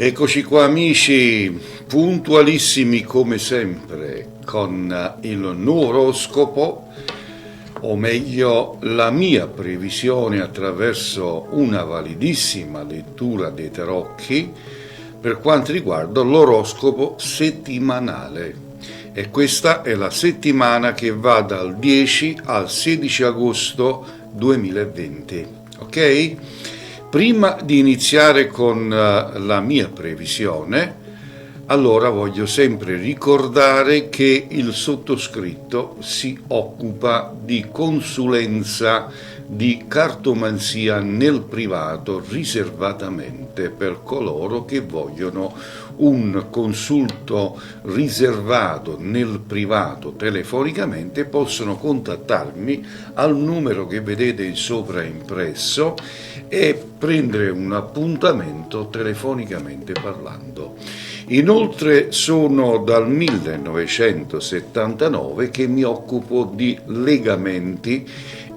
Eccoci qua amici, puntualissimi come sempre con il nuovo oroscopo, o meglio la mia previsione attraverso una validissima lettura dei tarocchi per quanto riguarda l'oroscopo settimanale. E questa è la settimana che va dal 10 al 16 agosto 2020, ok? Prima di iniziare con la mia previsione, allora voglio sempre ricordare che il sottoscritto si occupa di consulenza, di cartomanzia nel privato riservatamente per coloro che vogliono un consulto riservato nel privato telefonicamente. Possono contattarmi al numero che vedete in sovraimpresso e prendere un appuntamento telefonicamente parlando. Inoltre sono dal 1979 che mi occupo di legamenti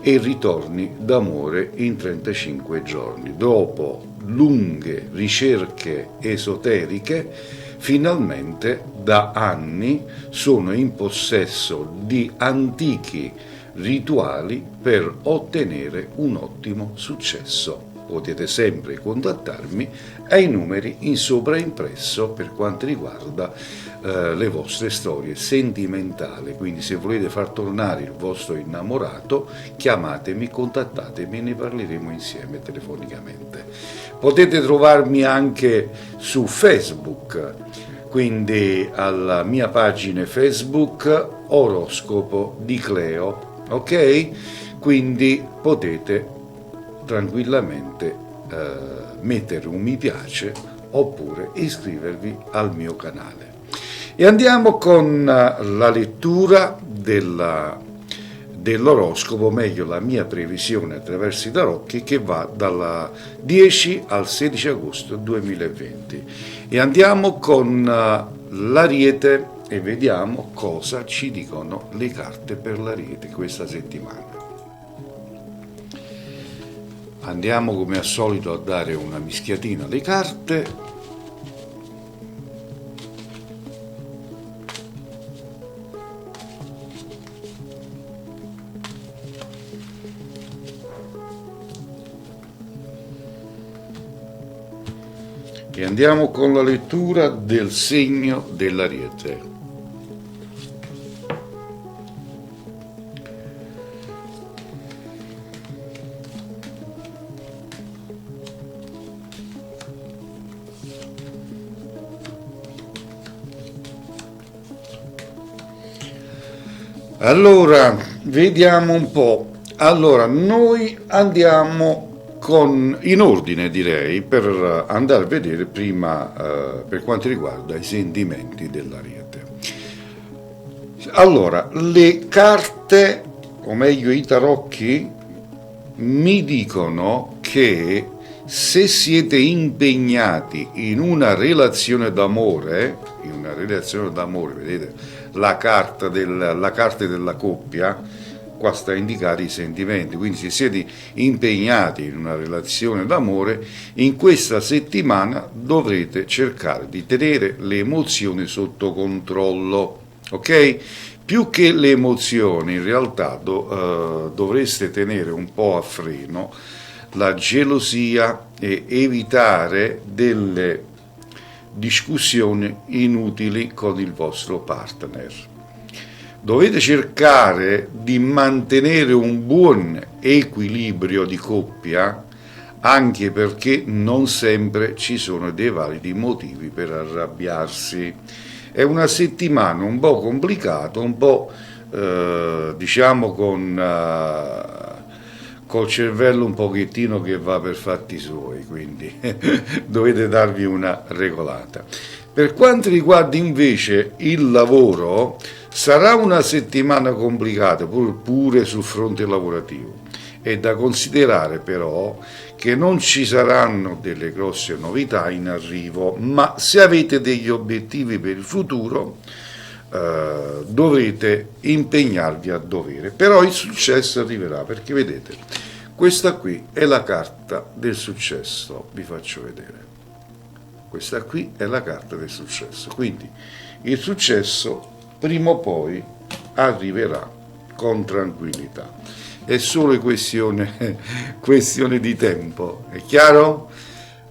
e ritorni d'amore in 35 giorni. Dopo lunghe ricerche esoteriche, finalmente da anni sono in possesso di antichi rituali per ottenere un ottimo successo. Potete sempre contattarmi ai numeri in sovraimpresso per quanto riguarda le vostre storie sentimentali. Quindi se volete far tornare il vostro innamorato, chiamatemi, contattatemi e ne parleremo insieme telefonicamente. Potete trovarmi anche su Facebook, quindi alla mia pagina Facebook Oroscopo di Cleo, ok? Quindi potete tranquillamente mettere un mi piace oppure iscrivervi al mio canale. E andiamo con la lettura dell'oroscopo, meglio la mia previsione attraverso i tarocchi, che va dal 10 al 16 agosto 2020. E andiamo con l'Ariete e vediamo cosa ci dicono le carte per l'Ariete questa settimana. Andiamo come al solito a dare una mischiatina alle carte. E andiamo con la lettura del segno dell'Ariete. Allora, vediamo un po'. Allora, noi andiamo in ordine, direi, per andare a vedere prima per quanto riguarda i sentimenti dell'Ariete. Allora, le carte, o meglio i tarocchi, mi dicono che se siete impegnati in una relazione d'amore, vedete la carta della coppia, qua sta a indicare i sentimenti, quindi se siete impegnati in una relazione d'amore, in questa settimana dovrete cercare di tenere le emozioni sotto controllo, ok? Più che le emozioni, in realtà dovreste tenere un po' a freno la gelosia e evitare delle discussioni inutili con il vostro partner. Dovete cercare di mantenere un buon equilibrio di coppia, anche perché non sempre ci sono dei validi motivi per arrabbiarsi. È una settimana un po' complicata, un po' diciamo col cervello un pochettino che va per fatti suoi, quindi dovete darvi una regolata. Per quanto riguarda invece il lavoro, sarà una settimana complicata pure sul fronte lavorativo. È da considerare però che non ci saranno delle grosse novità in arrivo, ma se avete degli obiettivi per il futuro dovrete impegnarvi a dovere. Però il successo arriverà, perché vedete, questa qui è la carta del successo, vi faccio vedere. Questa qui è la carta del successo, quindi il successo prima o poi arriverà con tranquillità. È solo questione di tempo, è chiaro?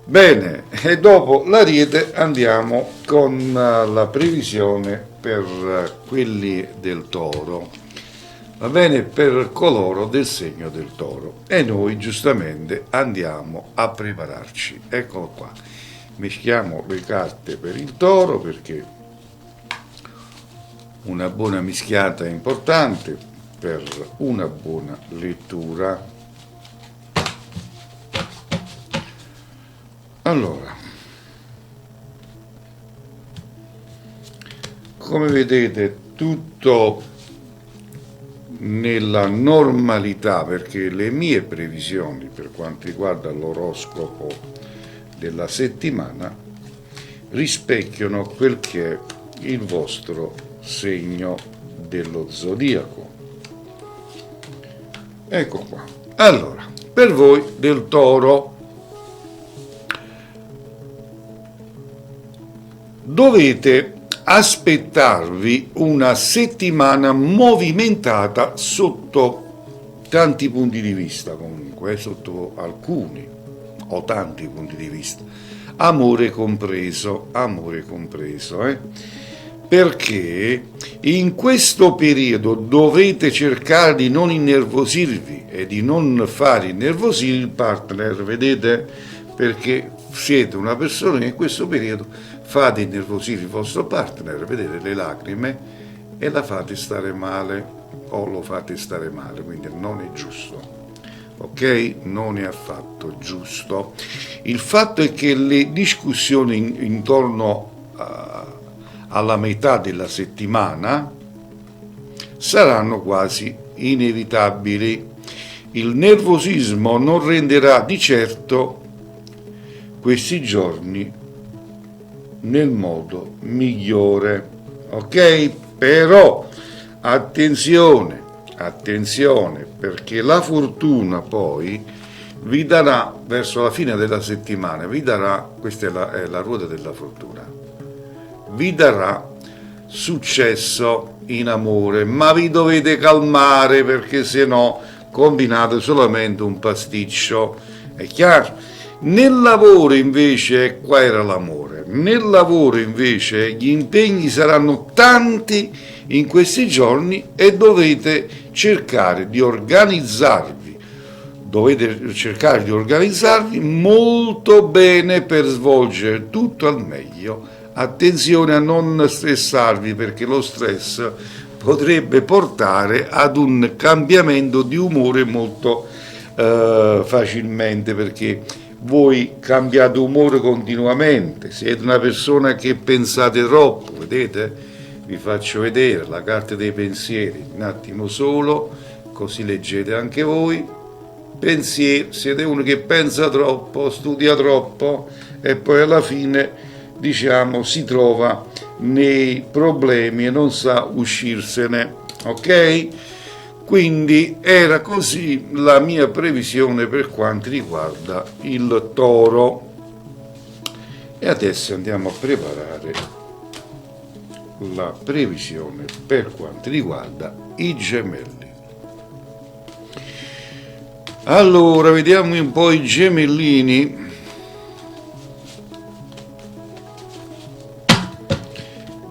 Bene, e dopo l'Ariete andiamo con la previsione per quelli del Toro, va bene, per coloro del segno del Toro. E noi giustamente andiamo a prepararci. Eccolo qua, mischiamo le carte per il Toro perché una buona mischiata è importante per una buona lettura. Allora, come vedete, tutto nella normalità, perché le mie previsioni per quanto riguarda l'oroscopo della settimana rispecchiano quel che è il vostro segno dello zodiaco. Ecco qua. Allora, per voi del Toro, dovete aspettarvi una settimana movimentata sotto tanti punti di vista, comunque, sotto alcuni o tanti punti di vista, amore compreso, perché in questo periodo dovete cercare di non innervosirvi e di non fare innervosire il partner, vedete? Perché siete una persona che in questo periodo fate innervosire il vostro partner, vedete le lacrime, e la fate stare male o lo fate stare male, quindi non è giusto, ok? Non è affatto giusto. Il fatto è che le discussioni intorno alla metà della settimana saranno quasi inevitabili. Il nervosismo non renderà di certo questi giorni nel modo migliore, ok? Però attenzione, perché la fortuna poi vi darà, verso la fine della settimana, vi darà, questa è la ruota della fortuna, vi darà successo in amore, ma vi dovete calmare perché se no combinate solamente un pasticcio, è chiaro? Nel lavoro invece, qua era l'amore, nel lavoro invece gli impegni saranno tanti in questi giorni e dovete cercare di organizzarvi molto bene per svolgere tutto al meglio. Attenzione a non stressarvi perché lo stress potrebbe portare ad un cambiamento di umore molto facilmente, perché voi cambiate umore continuamente, siete una persona che pensate troppo, vedete? Vi faccio vedere la carta dei pensieri, un attimo solo, così leggete anche voi. Pensieri, siete uno che pensa troppo, studia troppo e poi alla fine, diciamo, si trova nei problemi e non sa uscirsene, ok? Quindi era così la mia previsione per quanto riguarda il Toro. E adesso andiamo a preparare la previsione per quanto riguarda i Gemelli. Allora, vediamo un po' i Gemellini.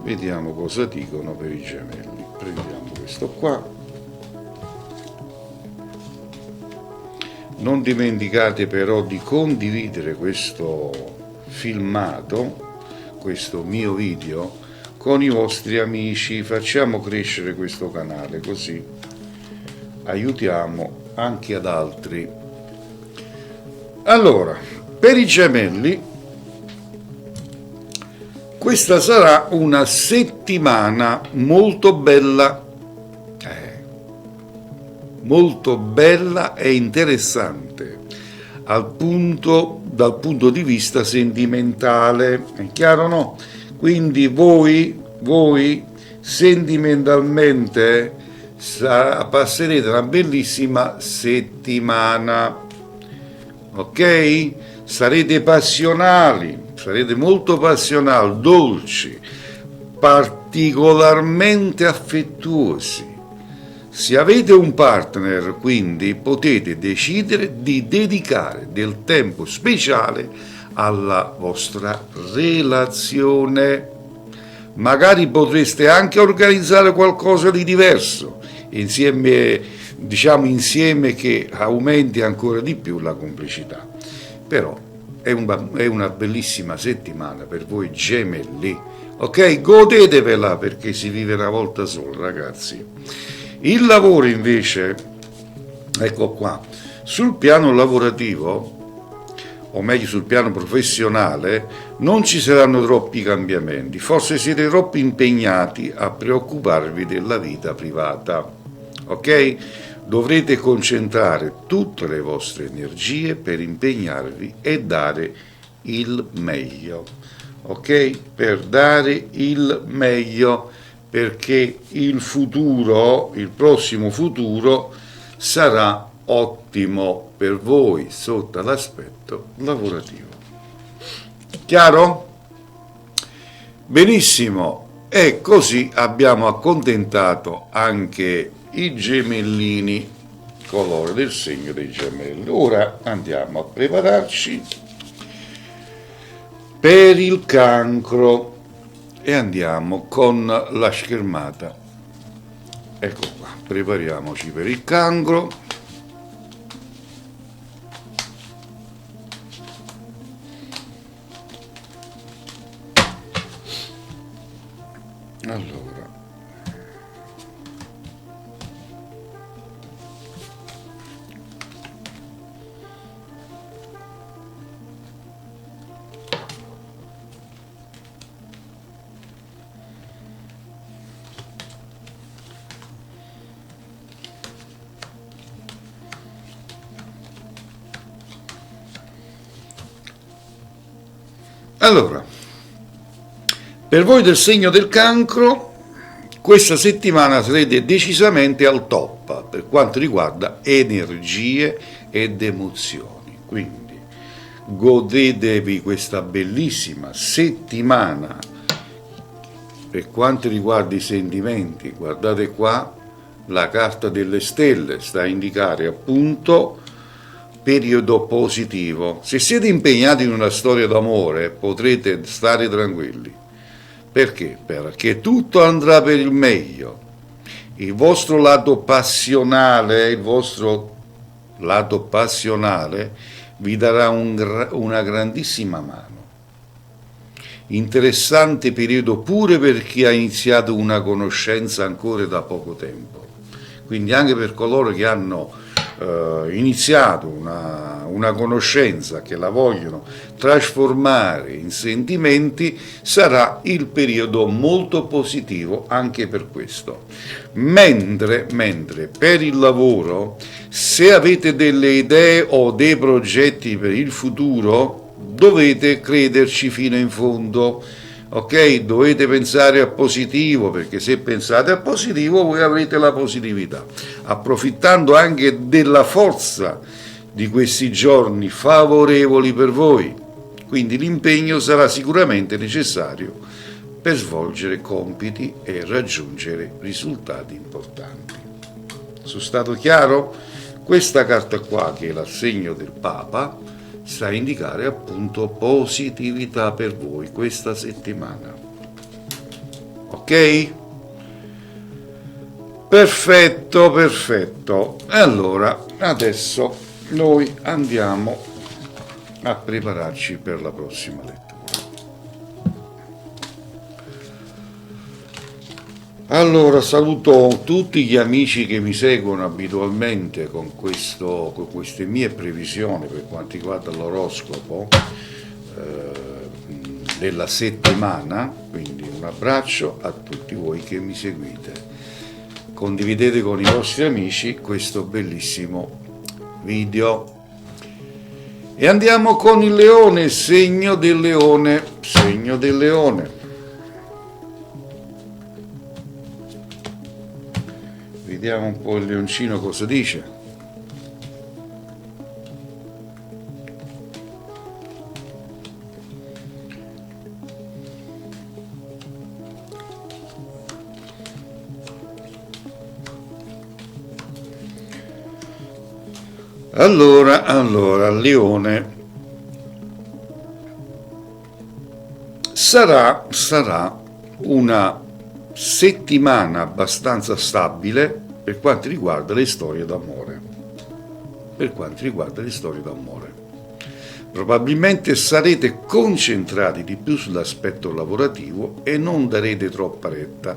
Vediamo cosa dicono per i Gemelli. Prendiamo questo qua. Non dimenticate però di condividere questo filmato, questo mio video, con i vostri amici. Facciamo crescere questo canale, così aiutiamo anche ad altri. Allora, per i Gemelli, questa sarà una settimana molto bella e interessante dal punto di vista sentimentale, è chiaro, no? Quindi voi sentimentalmente passerete una bellissima settimana, ok? Sarete passionali, sarete molto passionali, dolci, particolarmente affettuosi. Se avete un partner, quindi, potete decidere di dedicare del tempo speciale alla vostra relazione. Magari potreste anche organizzare qualcosa di diverso, insieme, diciamo insieme, che aumenti ancora di più la complicità. Però è una bellissima settimana per voi gemelli, ok? Godetevela, perché si vive una volta sola, ragazzi. Il lavoro invece, ecco qua, sul piano lavorativo, o meglio sul piano professionale, non ci saranno troppi cambiamenti, forse siete troppo impegnati a preoccuparvi della vita privata, ok? Dovrete concentrare tutte le vostre energie per impegnarvi e dare il meglio, ok? Per dare il meglio, perché il futuro, il prossimo futuro, sarà ottimo per voi sotto l'aspetto lavorativo. Chiaro? Benissimo, e così abbiamo accontentato anche i gemellini, colore del segno dei gemelli. Ora andiamo a prepararci per il cancro e andiamo con la schermata. Ecco qua, prepariamoci per il cancro. Allora, per voi del segno del cancro, questa settimana sarete decisamente al top per quanto riguarda energie ed emozioni, quindi godetevi questa bellissima settimana. Per quanto riguarda i sentimenti, guardate qua, la carta delle stelle sta a indicare appunto periodo positivo. Se siete impegnati in una storia d'amore potrete stare tranquilli. Perché? Perché tutto andrà per il meglio. Il vostro lato passionale, vi darà una grandissima mano. Interessante periodo pure per chi ha iniziato una conoscenza ancora da poco tempo. Quindi anche per coloro che hanno iniziato una conoscenza, che la vogliono trasformare in sentimenti, sarà il periodo molto positivo anche per questo. Mentre per il lavoro, se avete delle idee o dei progetti per il futuro, dovete crederci fino in fondo. Ok, dovete pensare a positivo, perché se pensate a positivo voi avrete la positività, approfittando anche della forza di questi giorni favorevoli per voi. Quindi l'impegno sarà sicuramente necessario per svolgere compiti e raggiungere risultati importanti. Sono stato chiaro? Questa carta qua, che è l'assegno del Papa, sta a indicare appunto positività per voi questa settimana. Ok? Perfetto. Allora, adesso noi andiamo a prepararci per la prossima lettura. Allora, saluto tutti gli amici che mi seguono abitualmente con queste mie previsioni per quanto riguarda l'oroscopo della settimana, quindi un abbraccio a tutti voi che mi seguite. Condividete con i vostri amici questo bellissimo video. E andiamo con il leone, segno del leone. Vediamo un po' il leoncino cosa dice. Allora, Leone, sarà una settimana abbastanza stabile per quanto riguarda le storie d'amore. Probabilmente sarete concentrati di più sull'aspetto lavorativo e non darete troppa retta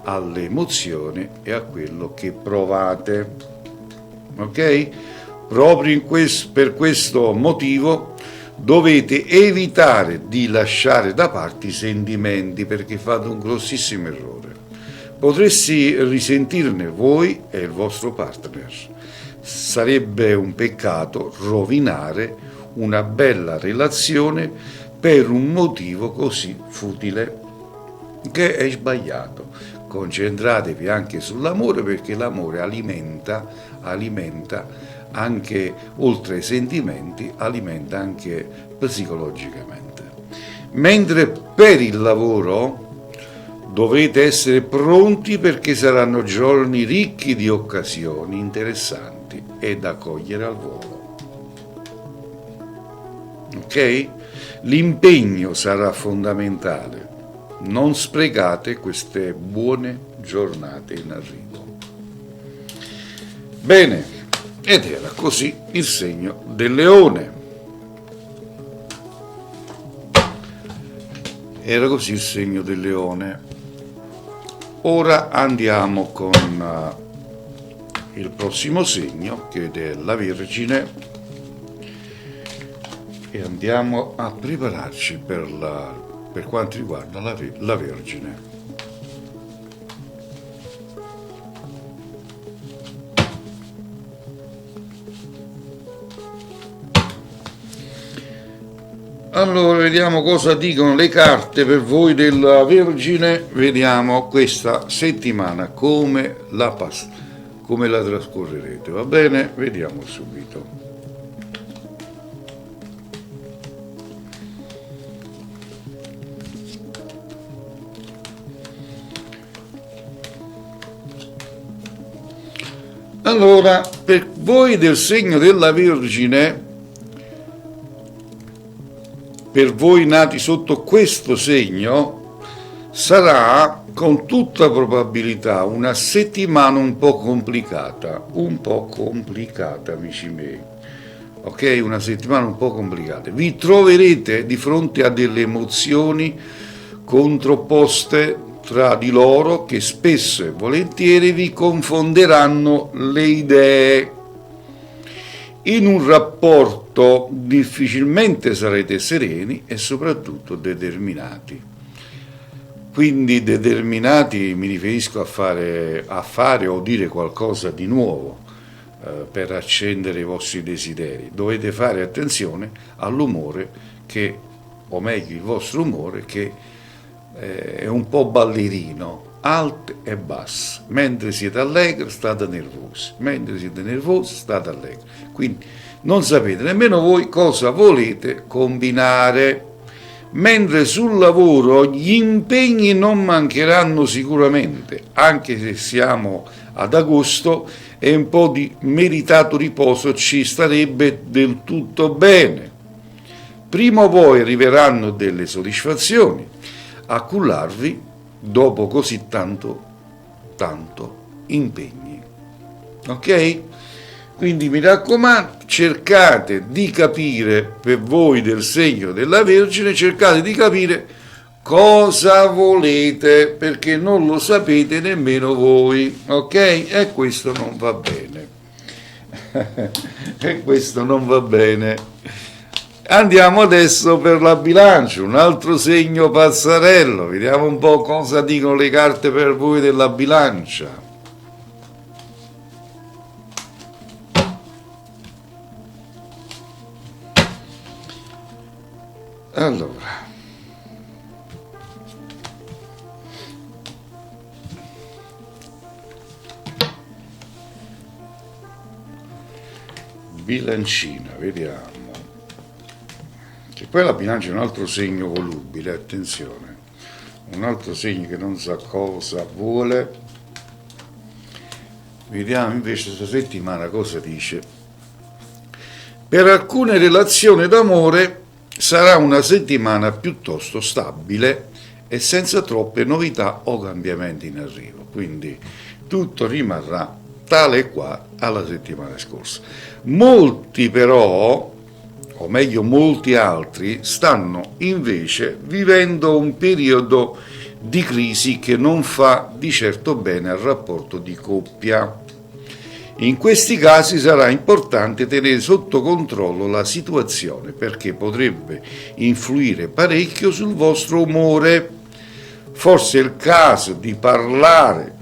alle emozioni e a quello che provate. Ok? Proprio per questo motivo dovete evitare di lasciare da parte i sentimenti, perché fate un grossissimo errore. Potresti risentirne voi e il vostro partner. Sarebbe un peccato rovinare una bella relazione per un motivo così futile, che è sbagliato. Concentratevi anche sull'amore, perché l'amore alimenta anche, oltre ai sentimenti, alimenta anche psicologicamente. Mentre per il lavoro dovete essere pronti, perché saranno giorni ricchi di occasioni interessanti e da cogliere al volo. Ok? L'impegno sarà fondamentale. Non sprecate queste buone giornate in arrivo. Bene, ed era così il segno del Leone. Era così il segno del Leone. Ora andiamo con il prossimo segno, che è la Vergine, e andiamo a prepararci per quanto riguarda la Vergine. Allora, vediamo cosa dicono le carte per voi della Vergine. Vediamo questa settimana come la trascorrerete, va bene? Vediamo subito. Allora, per voi del segno della Vergine, per voi nati sotto questo segno, sarà con tutta probabilità una settimana un po' complicata, amici miei. Ok? Una settimana un po' complicata. Vi troverete di fronte a delle emozioni contrapposte tra di loro, che spesso e volentieri vi confonderanno le idee. In un rapporto difficilmente sarete sereni e soprattutto determinati. Quindi determinati mi riferisco a fare o dire qualcosa di nuovo per accendere i vostri desideri. Dovete fare attenzione all'umore, o meglio il vostro umore, che è un po' ballerino, alto e basso. Mentre siete allegri state nervosi, mentre siete nervosi state allegri. Quindi non sapete nemmeno voi cosa volete combinare. Mentre sul lavoro gli impegni non mancheranno sicuramente, anche se siamo ad agosto e un po' di meritato riposo ci starebbe del tutto bene. Prima o poi arriveranno delle soddisfazioni a cullarvi dopo così tanto impegni. Ok? Quindi mi raccomando, cercate di capire, per voi del segno della Vergine, cercate di capire cosa volete, perché non lo sapete nemmeno voi, ok? E questo non va bene. E questo non va bene. Andiamo adesso per la Bilancia, un altro segno pazzarello. Vediamo un po' cosa dicono le carte per voi della Bilancia. Allora, Bilancina, vediamo. Che poi la Bilancia è un altro segno volubile, attenzione, un altro segno che non sa cosa vuole. Vediamo invece questa settimana cosa dice Per alcune relazioni d'amore sarà una settimana piuttosto stabile e senza troppe novità o cambiamenti in arrivo, quindi tutto rimarrà tale e quale alla settimana scorsa. Molti però, o meglio molti altri, stanno invece vivendo un periodo di crisi che non fa di certo bene al rapporto di coppia. In questi casi sarà importante tenere sotto controllo la situazione perché potrebbe influire parecchio sul vostro umore. Forse è il caso di parlare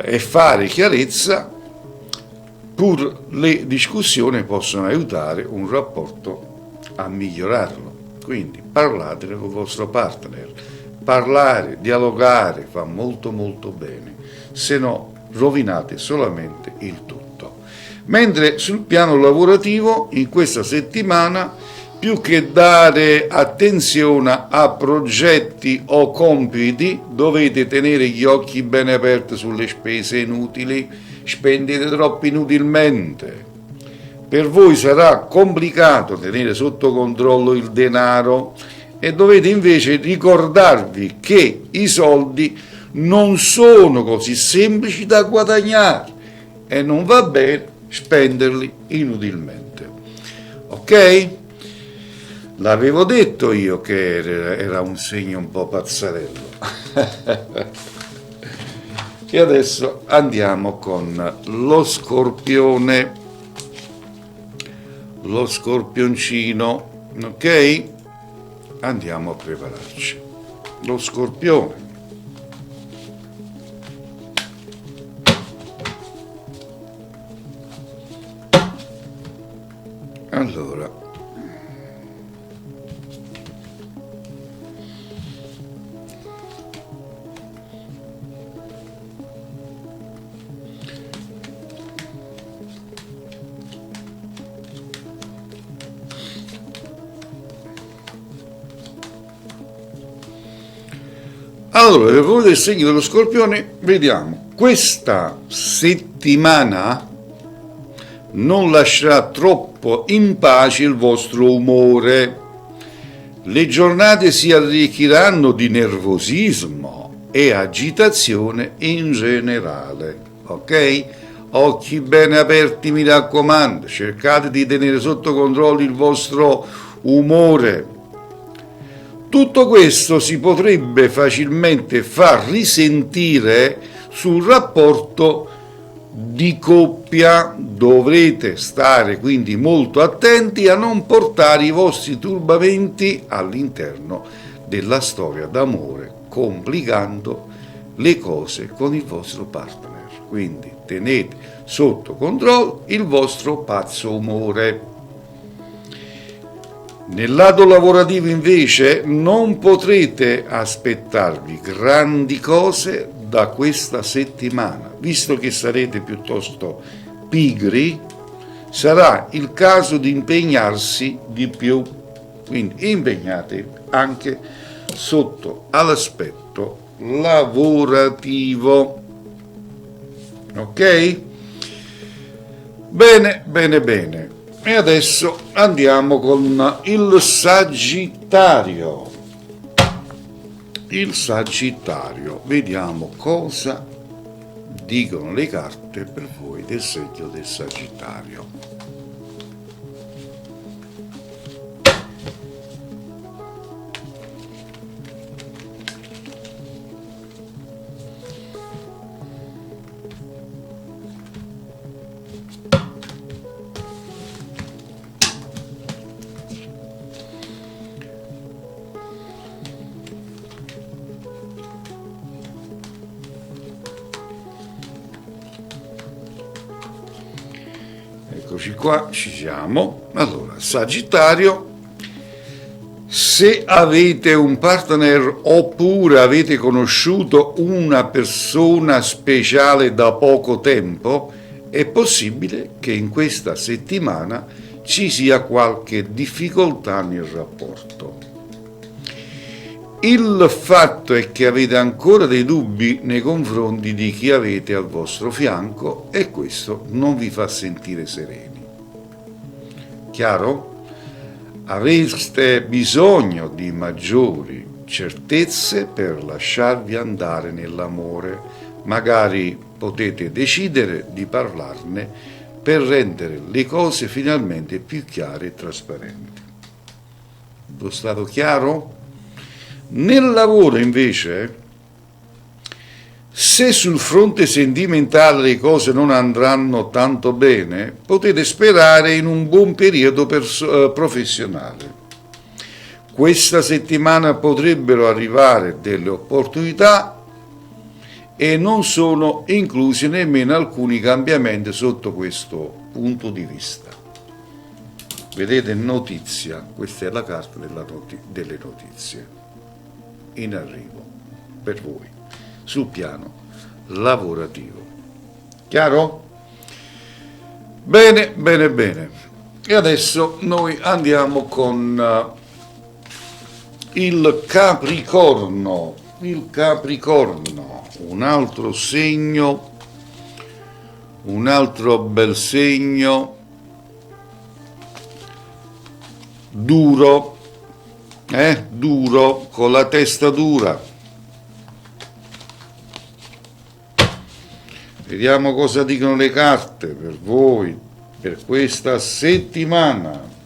e fare chiarezza, pur le discussioni possono aiutare un rapporto a migliorarlo. Quindi parlatene con il vostro partner. Parlare, dialogare fa molto molto bene, se no rovinate solamente il tutto. Mentre sul piano lavorativo, in questa settimana, più che dare attenzione a progetti o compiti, dovete tenere gli occhi bene aperti sulle spese inutili, spendete troppo inutilmente. Per voi sarà complicato tenere sotto controllo il denaro e dovete invece ricordarvi che i soldi non sono così semplici da guadagnare e non va bene spenderli inutilmente. Ok? L'avevo detto io che era un segno un po' pazzarello. E adesso andiamo con lo Scorpione, lo Scorpioncino, ok? Andiamo a prepararci. Lo Scorpione. Allora, per voi del segno dello Scorpione, vediamo, questa settimana non lascerà troppo in pace il vostro umore. Le giornate si arricchiranno di nervosismo e agitazione in generale, ok? Occhi bene aperti, mi raccomando, cercate di tenere sotto controllo il vostro umore. Tutto questo si potrebbe facilmente far risentire sul rapporto di coppia. Dovrete stare quindi molto attenti a non portare i vostri turbamenti all'interno della storia d'amore, complicando le cose con il vostro partner. Quindi tenete sotto controllo il vostro pazzo umore. Nel lato lavorativo invece non potrete aspettarvi grandi cose da questa settimana, visto che sarete piuttosto pigri, sarà il caso di impegnarsi di più, quindi impegnatevi anche sotto all'aspetto lavorativo, ok? Bene, bene, bene. E adesso andiamo con il Sagittario. Il Sagittario, vediamo cosa dicono le carte per voi del segno del Sagittario. Eccoci qua, ci siamo. Allora, Sagittario, se avete un partner oppure avete conosciuto una persona speciale da poco tempo, è possibile che in questa settimana ci sia qualche difficoltà nel rapporto. Il fatto è che avete ancora dei dubbi nei confronti di chi avete al vostro fianco e questo non vi fa sentire sereni. chiaro? Avreste bisogno di maggiori certezze per lasciarvi andare nell'amore, magari potete decidere di parlarne per rendere le cose finalmente più chiare e trasparenti. È stato chiaro? Nel lavoro invece, se sul fronte sentimentale le cose non andranno tanto bene, potete sperare in un buon periodo professionale. Questa settimana potrebbero arrivare delle opportunità e non sono inclusi nemmeno alcuni cambiamenti sotto questo punto di vista. Vedete, notizia, questa è la carta delle notizie in arrivo per voi sul piano lavorativo. Chiaro? Bene, bene, bene. E adesso noi andiamo con il Capricorno. Il Capricorno, un altro segno, un altro bel segno, duro, duro, con la testa dura. Vediamo cosa dicono le carte per voi, per questa settimana.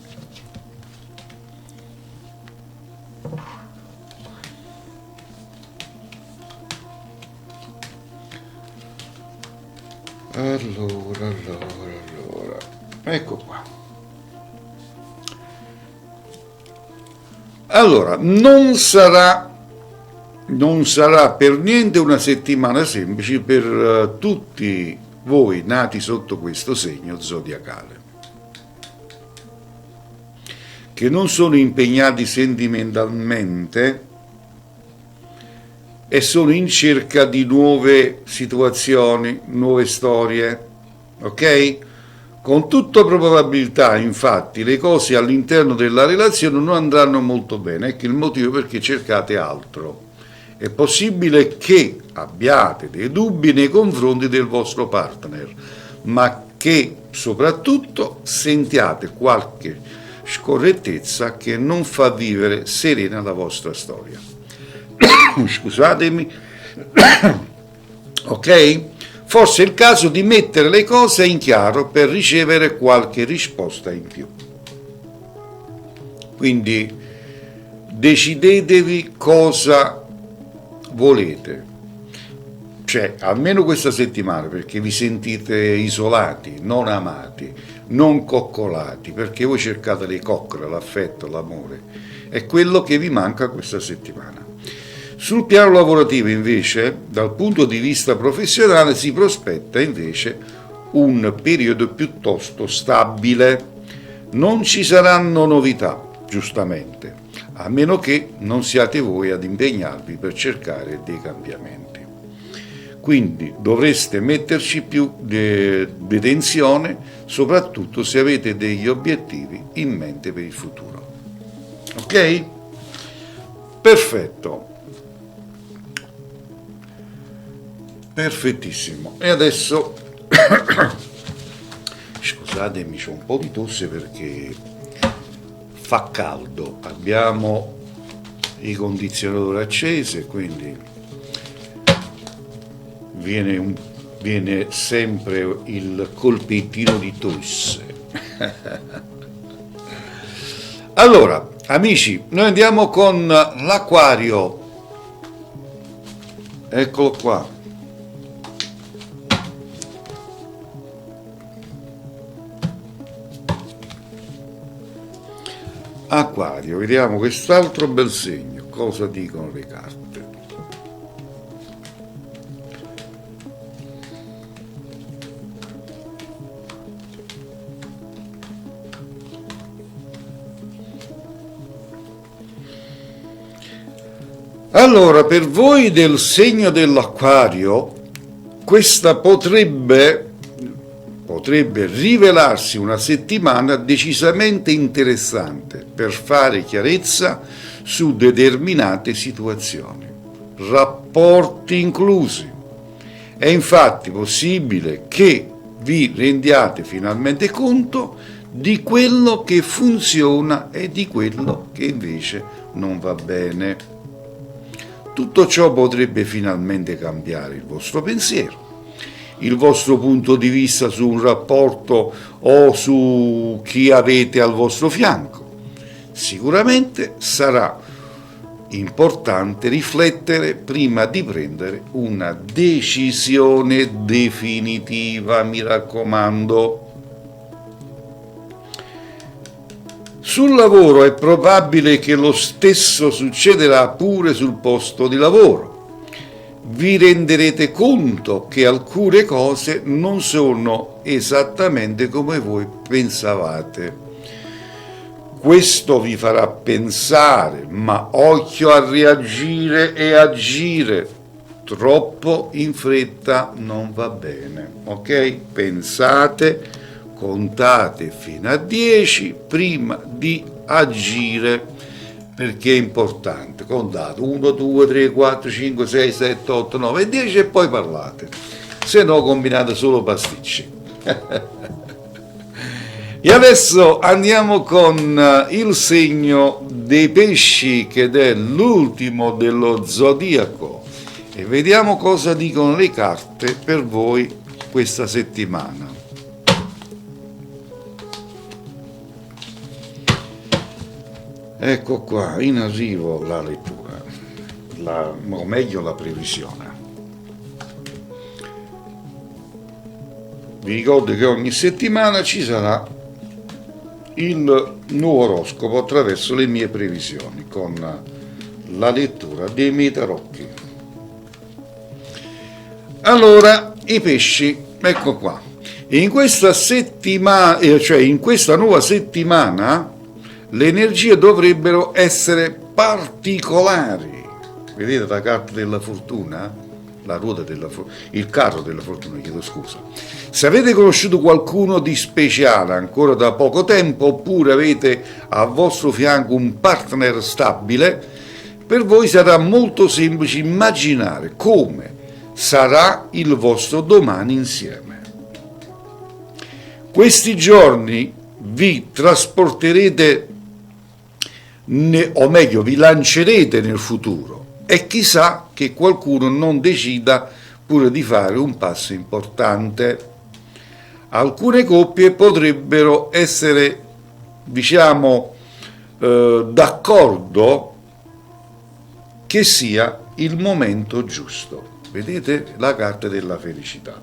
Allora, ecco qua. Allora, non sarà per niente una settimana semplice per tutti voi nati sotto questo segno zodiacale, che non sono impegnati sentimentalmente e sono in cerca di nuove situazioni, nuove storie, ok? Con tutta probabilità, infatti, le cose all'interno della relazione non andranno molto bene, ecco il motivo perché cercate altro. È possibile che abbiate dei dubbi nei confronti del vostro partner, ma che soprattutto sentiate qualche scorrettezza che non fa vivere serena la vostra storia. Scusatemi. Ok? Forse è il caso di mettere le cose in chiaro per ricevere qualche risposta in più. Quindi decidetevi cosa volete, cioè almeno questa settimana, perché vi sentite isolati, non amati, non coccolati, perché voi cercate le coccole, l'affetto, l'amore, è quello che vi manca questa settimana. Sul piano lavorativo invece, dal punto di vista professionale, si prospetta invece un periodo piuttosto stabile. Non ci saranno novità, giustamente, a meno che non siate voi ad impegnarvi per cercare dei cambiamenti. Quindi dovreste metterci più di tensione, soprattutto se avete degli obiettivi in mente per il futuro. Ok? Perfetto. Perfettissimo. E adesso, scusatemi, c'ho un po' di tosse perché fa caldo, abbiamo i condizionatori accesi, quindi viene sempre il colpettino di tosse. Allora, amici, noi andiamo con l'Acquario. Eccolo qua. Acquario, vediamo quest'altro bel segno, cosa dicono le carte. Allora, per voi del segno dell'Acquario, questa potrebbe rivelarsi una settimana decisamente interessante per fare chiarezza su determinate situazioni, rapporti inclusi. È infatti possibile che vi rendiate finalmente conto di quello che funziona e di quello che invece non va bene. Tutto ciò potrebbe finalmente cambiare il vostro pensiero, il vostro punto di vista su un rapporto o su chi avete al vostro fianco. Sicuramente sarà importante riflettere prima di prendere una decisione definitiva, mi raccomando. Sul lavoro è probabile che lo stesso succederà pure sul posto di lavoro. Vi renderete conto che alcune cose non sono esattamente come voi pensavate. Questo vi farà pensare, ma occhio a reagire e agire. Troppo in fretta non va bene, ok? Pensate, contate fino a 10 prima di agire, perché è importante. Contate 1, 2, 3, 4, 5, 6, 7, 8, 9 e 10 e poi parlate, se no combinate solo pasticci. E adesso andiamo con il segno dei pesci, che è l'ultimo dello zodiaco, e vediamo cosa dicono le carte per voi questa settimana. Ecco qua, in arrivo la lettura, o meglio la previsione. Vi ricordo che ogni settimana ci sarà il nuovo oroscopo attraverso le mie previsioni, con la lettura dei miei tarocchi. Allora, i pesci, ecco qua. In questa settimana, cioè in questa nuova settimana, le energie dovrebbero essere particolari. Vedete la carta della fortuna? La ruota della fortuna, il carro della fortuna, chiedo scusa. Se avete conosciuto qualcuno di speciale ancora da poco tempo, oppure avete al vostro fianco un partner stabile, per voi sarà molto semplice immaginare come sarà il vostro domani insieme. Questi giorni vi trasporterete, o meglio vi lancerete nel futuro, e chissà che qualcuno non decida pure di fare un passo importante. Alcune coppie potrebbero essere, diciamo, d'accordo che sia il momento giusto. Vedete la carta della felicità.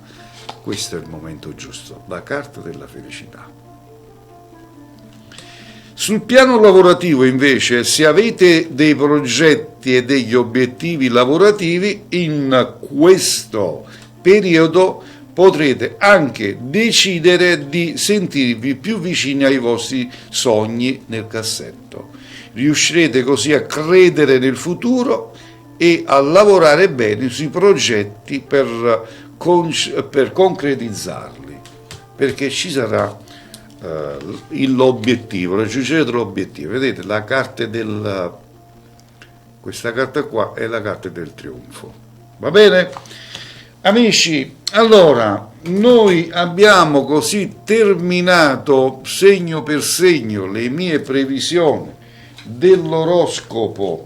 Questo è il momento giusto, la carta della felicità. Sul piano lavorativo, invece, se avete dei progetti e degli obiettivi lavorativi, in questo periodo potrete anche decidere di sentirvi più vicini ai vostri sogni nel cassetto. Riuscirete così a credere nel futuro e a lavorare bene sui progetti per concretizzarli, perché ci sarà l'obiettivo, raggiungere l'obiettivo. Vedete la carta questa carta qua è la carta del trionfo. Va bene, amici? Allora, noi abbiamo così terminato segno per segno le mie previsioni dell'oroscopo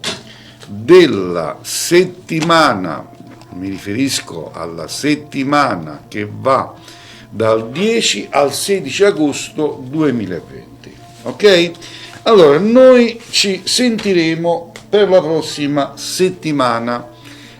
della settimana. Mi riferisco alla settimana che va dal 10 al 16 agosto 2020, ok? Allora, noi ci sentiremo per la prossima settimana.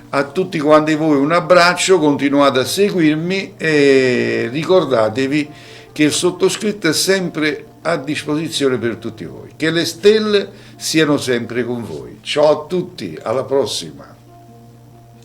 A tutti quanti voi un abbraccio, continuate a seguirmi e ricordatevi che il sottoscritto è sempre a disposizione per tutti voi. Che le stelle siano sempre con voi. Ciao a tutti, alla prossima!